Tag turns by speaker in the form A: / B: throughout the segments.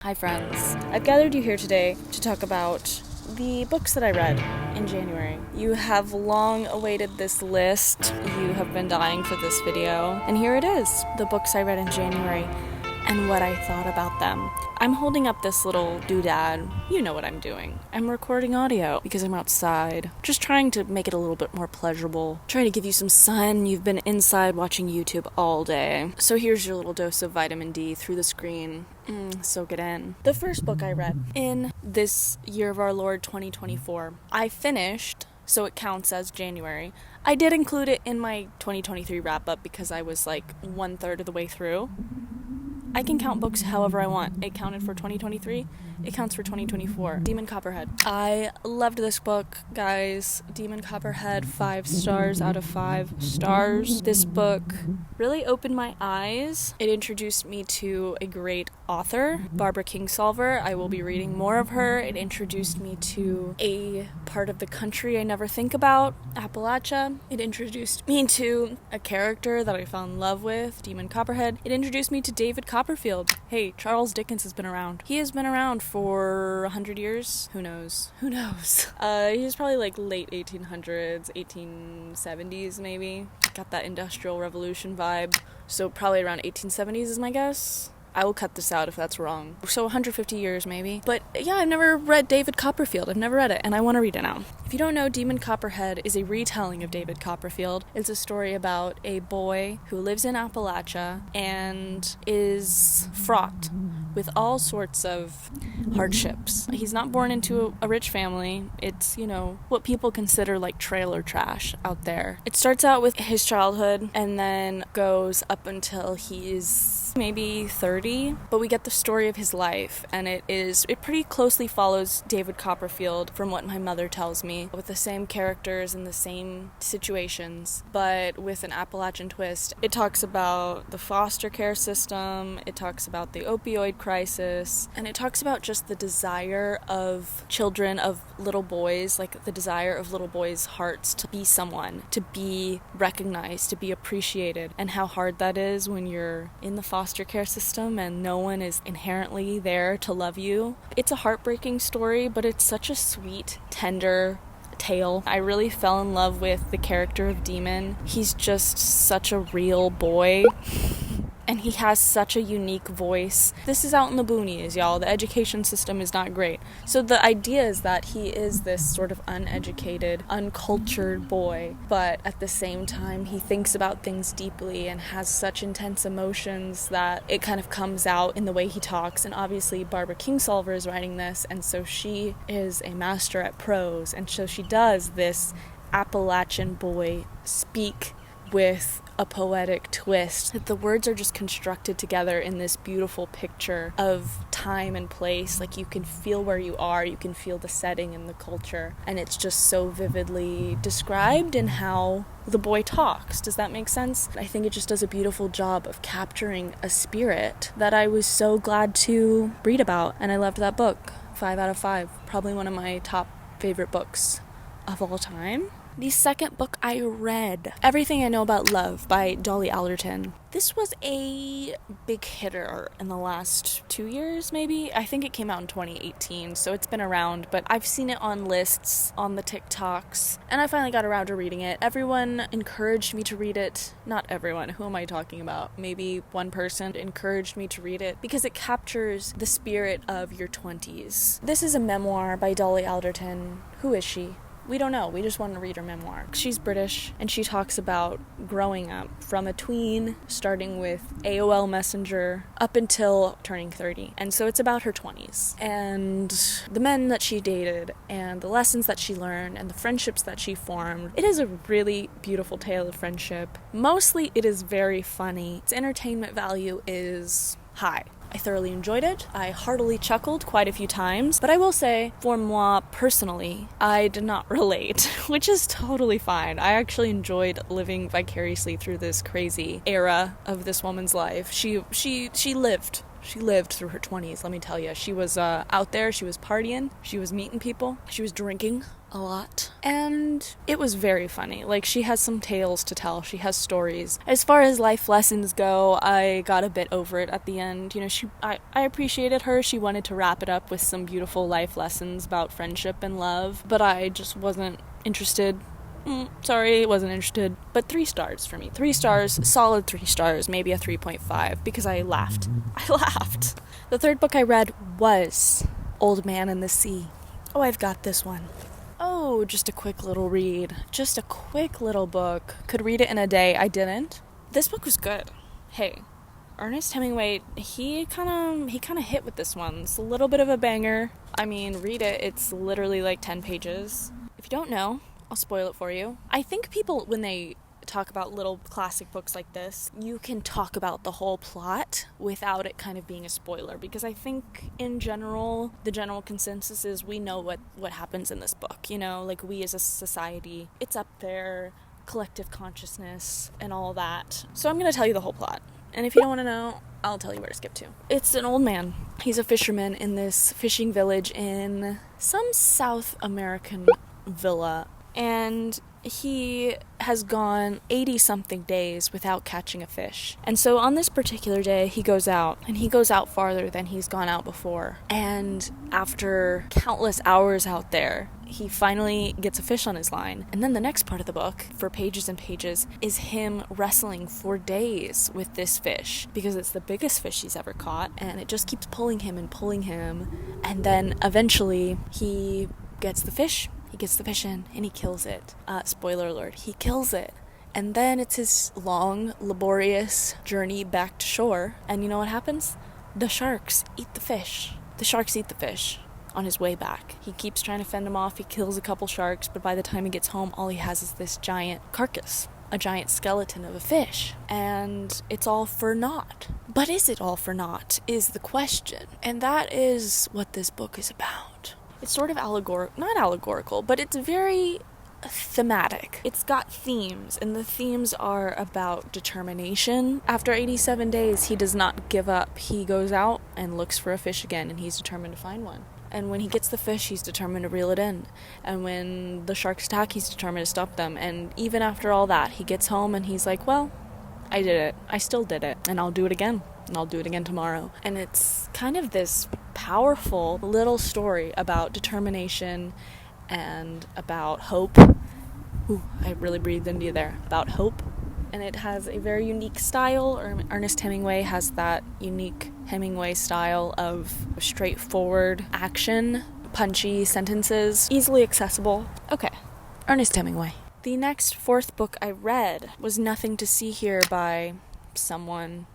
A: Hi friends, I've gathered you here today to talk about the books that I read in January. You have long awaited this list, you have been dying for this video, and here it is, the books I read in January and what I thought about them. I'm holding up this little doodad, you know what I'm doing. I'm recording audio because I'm outside, just trying to make it a little bit more pleasurable, trying to give you some sun. You've been inside watching YouTube all day, so here's your little dose of vitamin D through the screen. Soak it in. The first book I read in this year of our Lord 2024, I finished, so it counts as January. I did include it in my 2023 wrap-up because I was like 1/3 of the way through. I can count books however I want. It counted for 2023. It counts for 2024. Demon Copperhead. I loved this book, guys. Demon Copperhead, 5 stars out of 5 stars. This book really opened my eyes. It introduced me to a great author, Barbara Kingsolver. I will be reading more of her. It introduced me to a part of the country I never think about, Appalachia. It introduced me to a character that I fell in love with, Demon Copperhead. It introduced me to David Copperfield. Hey, Charles Dickens has been around. He has been around for 100 years. Who knows? He was probably like late 1800s, 1870s maybe. Got that Industrial Revolution vibe. So probably around 1870s is my guess. I will cut this out if that's wrong. So 150 years maybe. But yeah, I've never read David Copperfield. I've never read it, and I want to read it now. If you don't know, Demon Copperhead is a retelling of David Copperfield. It's a story about a boy who lives in Appalachia and is fraught with all sorts of hardships. He's not born into a rich family. It's, what people consider like trailer trash out there. It starts out with his childhood and then goes up until he's maybe 30, but we get the story of his life, and it pretty closely follows David Copperfield from what my mother tells me, with the same characters and the same situations, but with an Appalachian twist. It talks about the foster care system, it talks about the opioid crisis, and it talks about just the desire of children, of little boys, like the desire of little boys' hearts to be someone, to be recognized, to be appreciated, and how hard that is when you're in the foster care system and no one is inherently there to love you. It's a heartbreaking story, but it's such a sweet, tender tale. I really fell in love with the character of Demon. He's just such a real boy. And he has such a unique voice. This is out in the boonies, y'all. The education system is not great. So the idea is that he is this sort of uneducated, uncultured boy, but at the same time, he thinks about things deeply and has such intense emotions that it kind of comes out in the way he talks. And obviously, Barbara Kingsolver is writing this, and so she is a master at prose. And so she does this Appalachian boy speak with a poetic twist. The words are just constructed together in this beautiful picture of time and place. Like, you can feel where you are, you can feel the setting and the culture, and it's just so vividly described in how the boy talks. Does that make sense? I think it just does a beautiful job of capturing a spirit that I was so glad to read about, and I loved that book. 5 out of 5. Probably one of my top favorite books of all time. The second book I read, Everything I Know About Love by Dolly Alderton. This was a big hitter in the last 2 years, maybe. I think it came out in 2018, so it's been around, but I've seen it on lists, on the TikToks, and I finally got around to reading it. Everyone encouraged me to read it. Not everyone, who am I talking about? Maybe one person encouraged me to read it because it captures the spirit of your 20s. This is a memoir by Dolly Alderton. Who is she? We don't know. We just want to read her memoir. She's British, and she talks about growing up from a tween, starting with AOL Messenger, up until turning 30. And so it's about her 20s, and the men that she dated, and the lessons that she learned, and the friendships that she formed. It is a really beautiful tale of friendship. Mostly, it is very funny. Its entertainment value is high. I thoroughly enjoyed it. I heartily chuckled quite a few times, but I will say, for moi personally, I did not relate, which is totally fine. I actually enjoyed living vicariously through this crazy era of this woman's life. She lived She lived through her 20s, let me tell you. She was out there, she was partying, she was meeting people, she was drinking a lot, and it was very funny. Like, she has some tales to tell, she has stories. As far as life lessons go, I got a bit over it at the end. You know, I appreciated her. She wanted to wrap it up with some beautiful life lessons about friendship and love, but I just wasn't interested. Sorry, wasn't interested. But 3 stars for me. 3 stars, solid 3 stars, maybe a 3.5, because I laughed. I laughed. The third book I read was Old Man and the Sea. Oh, I've got this one. Oh, just a quick little read. Just a quick little book. Could read it in a day. I didn't. This book was good. Hey, Ernest Hemingway, he kind of hit with this one. It's a little bit of a banger. I mean, read it. It's literally like 10 pages. If you don't know, I'll spoil it for you. I think people, when they talk about little classic books like this, you can talk about the whole plot without it kind of being a spoiler, because I think in general, the general consensus is we know what happens in this book, you know, like we as a society, it's up there, collective consciousness and all that. So I'm going to tell you the whole plot. And if you don't want to know, I'll tell you where to skip to. It's an old man. He's a fisherman in this fishing village in some South American villa. And he has gone 80-something days without catching a fish. And so on this particular day, he goes out, and he goes out farther than he's gone out before. And after countless hours out there, he finally gets a fish on his line. And then the next part of the book, for pages and pages, is him wrestling for days with this fish, because it's the biggest fish he's ever caught, and it just keeps pulling him. And then eventually he gets the fish. He gets the fish in, and he kills it. Spoiler alert, he kills it. And then it's his long, laborious journey back to shore. And you know what happens? The sharks eat the fish. The sharks eat the fish on his way back. He keeps trying to fend them off. He kills a couple sharks, but by the time he gets home, all he has is this giant carcass. A giant skeleton of a fish. And it's all for naught. But is it all for naught, is the question. And that is what this book is about. It's sort of not allegorical, but it's very thematic. It's got themes, and the themes are about determination. After 87 days, he does not give up. He goes out and looks for a fish again, and he's determined to find one. And when he gets the fish, he's determined to reel it in. And when the sharks attack, he's determined to stop them. And even after all that, he gets home and he's like, well, I did it. I still did it. And I'll do it again. And I'll do it again tomorrow. And it's kind of this powerful little story about determination and about hope. Ooh, I really breathed into you there. About hope. And it has a very unique style. Ernest Hemingway has that unique Hemingway style of straightforward action, punchy sentences, easily accessible. Okay, Ernest Hemingway. The next 4th book I read was Nothing to See Here by someone,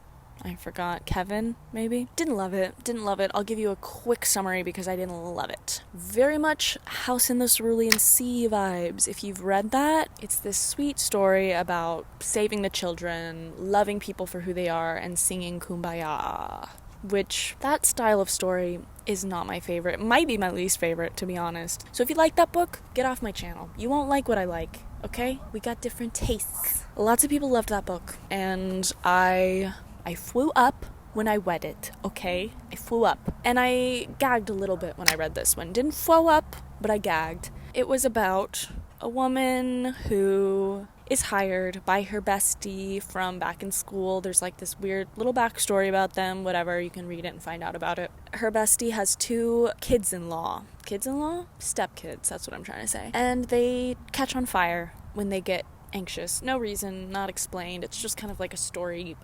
A: I forgot, Kevin, maybe? Didn't love it. I'll give you a quick summary because I didn't love it. Very much House in the Cerulean Sea vibes. If you've read that, it's this sweet story about saving the children, loving people for who they are, and singing Kumbaya. Which, that style of story is not my favorite. It might be my least favorite, to be honest. So if you like that book, get off my channel. You won't like what I like, okay? We got different tastes. Lots of people loved that book, and I flew up when I read it, okay? I flew up. And I gagged a little bit when I read this one. Didn't flow up, but I gagged. It was about a woman who is hired by her bestie from back in school. There's like this weird little backstory about them, whatever. You can read it and find out about it. Her bestie has 2 kids-in-law. Kids-in-law? Stepkids, that's what I'm trying to say. And they catch on fire when they get anxious. No reason, not explained. It's just kind of like a story,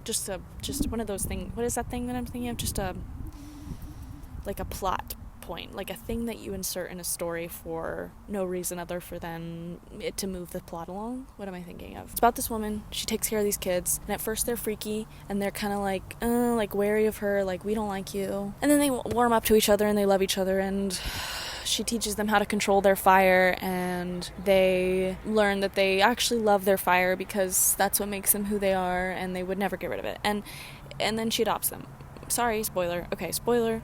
A: just one of those things. What is that thing that I'm thinking of? Just like a plot point, like a thing that you insert in a story for no reason other for than it to move the plot along. What am I thinking of? It's about this woman. She takes care of these kids, and at first they're freaky, and they're kind of like wary of her, like, we don't like you. And then they warm up to each other, and they love each other, and she teaches them how to control their fire, and they learn that they actually love their fire because that's what makes them who they are, and they would never get rid of it. And then she adopts them sorry, spoiler. Okay, spoiler.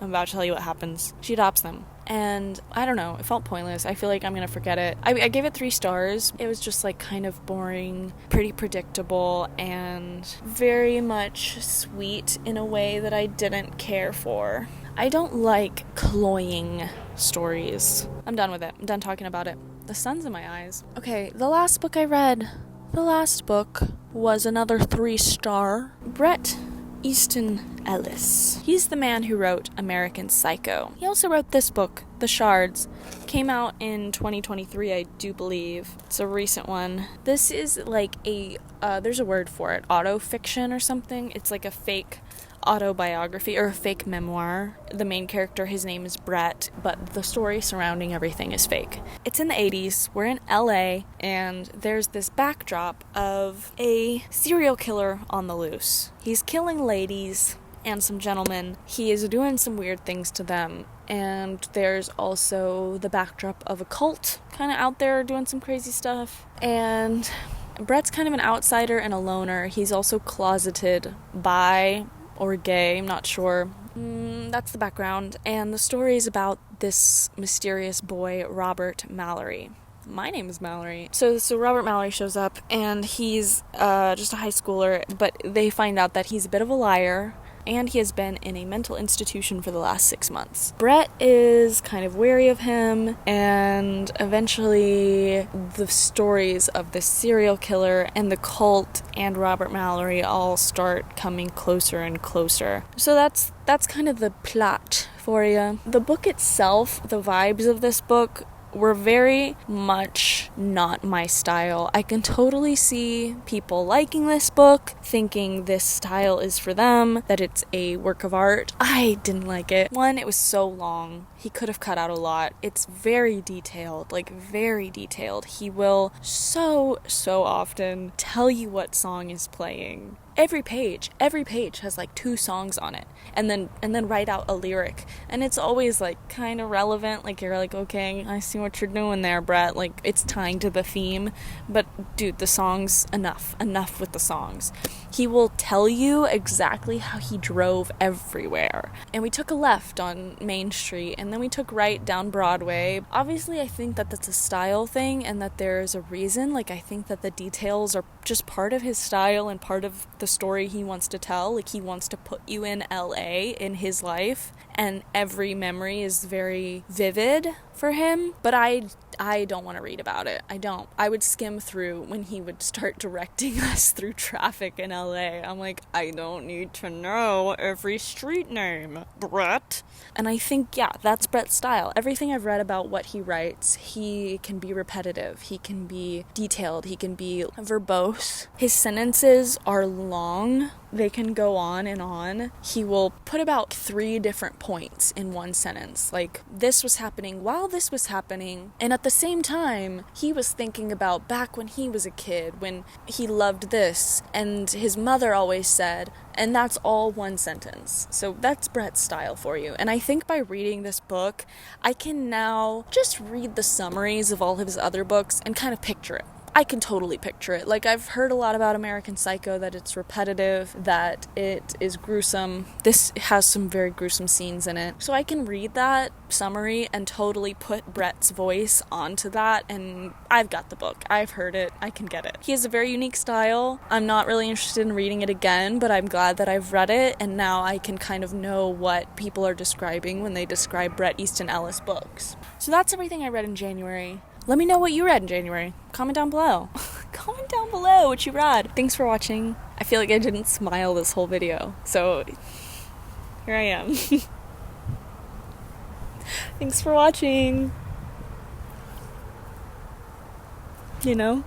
A: I'm about to tell you what happens. She adopts them. And I don't know, it felt pointless. I feel like I'm gonna forget it. I gave it 3 stars. It was just like kind of boring, pretty predictable, and very much sweet in a way that I didn't care for. I don't like cloying stories. I'm done with it. I'm done talking about it. The sun's in my eyes. Okay, the last book I read. The last book was another 3-star. Bret Easton Ellis. He's the man who wrote American Psycho. He also wrote this book, The Shards. Came out in 2023, I do believe. It's a recent one. This is like a, there's a word for it, autofiction or something. It's like a fake autobiography or a fake memoir. The main character, his name is Brett, but the story surrounding everything is fake. It's in the 80s, we're in LA, and there's this backdrop of a serial killer on the loose. He's killing ladies and some gentlemen. He is doing some weird things to them, and there's also the backdrop of a cult kind of out there doing some crazy stuff. And Brett's kind of an outsider and a loner. He's also closeted bi or gay, I'm not sure. That's the background. And the story is about this mysterious boy, Robert Mallory. My name is Mallory. So Robert Mallory shows up, and he's just a high schooler, but they find out that he's a bit of a liar, and he has been in a mental institution for the last 6 months. Brett is kind of wary of him, and eventually the stories of the serial killer and the cult and Robert Mallory all start coming closer and closer. So that's kind of the plot for you. The book itself, the vibes of this book were very much not my style. I can totally see people liking this book, thinking this style is for them, that it's a work of art. I didn't like it. One, it was so long. He could have cut out a lot. It's very detailed, like very detailed. He will so often tell you what song is playing. Every page has like 2 songs on it, and then write out a lyric, and it's always like kind of relevant. Like you're like, okay, I see what you're doing there, Brett. Like it's tying to the theme, but dude, the songs, enough with the songs. He will tell you exactly how he drove everywhere. And we took a left on Main Street, and then we took right down Broadway. Obviously, I think that that's a style thing, and that there's a reason. Like I think that the details are just part of his style and part of the story he wants to tell. Like he wants to put you in LA in his life, and every memory is very vivid for him, but I don't want to read about it. I don't. I would skim through when he would start directing us through traffic in LA. I'm like, I don't need to know every street name, Brett. And I think, yeah, that's Brett's style. Everything I've read about what he writes, he can be repetitive, he can be detailed, he can be verbose. His sentences are long. They can go on and on. He will put about 3 different points in one sentence. Like, this was happening while this was happening. And at the same time, he was thinking about back when he was a kid, when he loved this, and his mother always said, and that's all one sentence. So that's Brett's style for you. And I think by reading this book, I can now just read the summaries of all of his other books and kind of picture it. I can totally picture it. Like, I've heard a lot about American Psycho, that it's repetitive, that it is gruesome. This has some very gruesome scenes in it. So I can read that summary and totally put Brett's voice onto that, and I've got the book. I've heard it. I can get it. He has a very unique style. I'm not really interested in reading it again, but I'm glad that I've read it, and now I can kind of know what people are describing when they describe Bret Easton Ellis books. So that's everything I read in January. Let me know what you read in January. Comment down below. Comment down below what you read. Thanks for watching. I feel like I didn't smile this whole video, so here I am. Thanks for watching. You know?